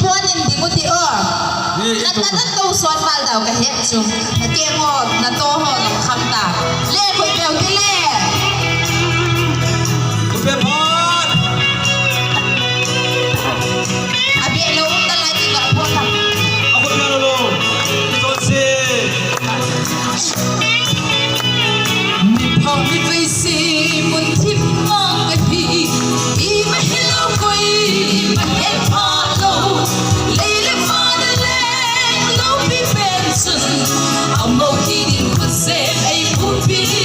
พวนินดิงุติเออนั่นตู้สวนบ้านเราก็เฮ็ดจุเกี่ยงหอดนั่นโตหอดคำตาเล่คุยเดียวที่เล่คุณเปียพรอาเบียเราอุ้มตะไลที่กับพวกทำเอาคุณเปียโลโซเซ่มีพอมีไฟสีมุนทิพย์มองไปพี่อีไม่ให้เราคุยมันเอ็นพอโลเลยเลยพอนั่นแหละเราพี่เป็นสุดเอาโมกี้ดินคุณเซฟไอ้ผู้พี่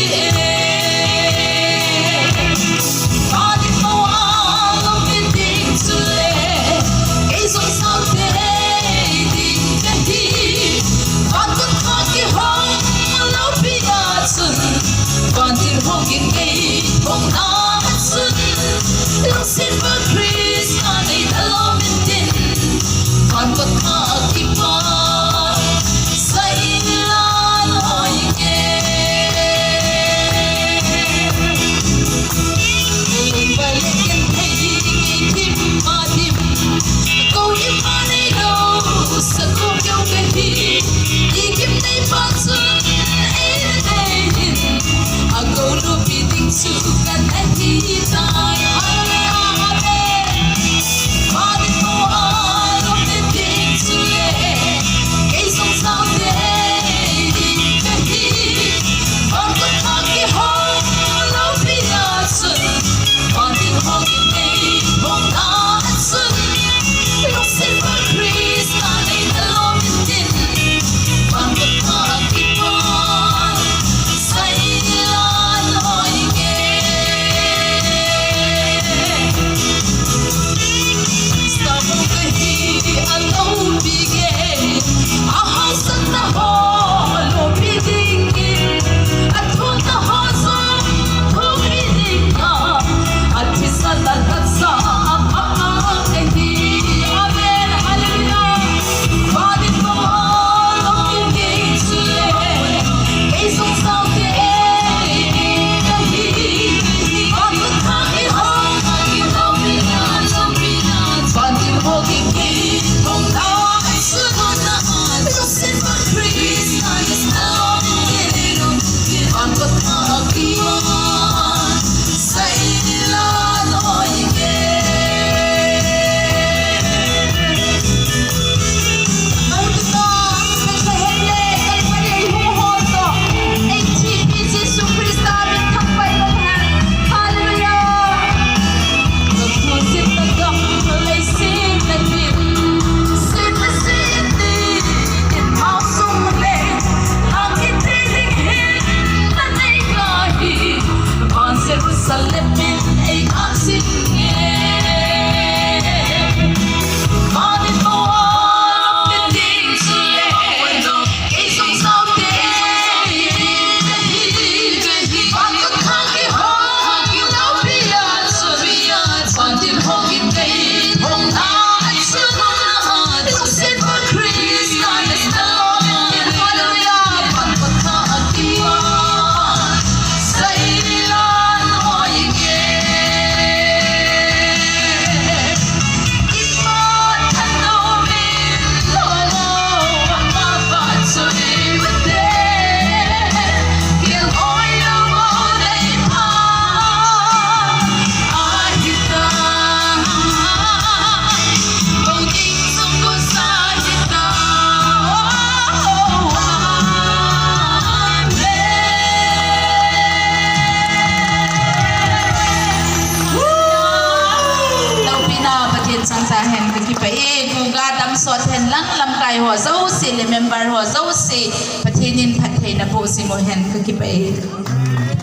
Sansahen kekipai guga dam sot hen lang lam kai ho zo si le member ho zo si pathinin pathina po si mo hen kekipai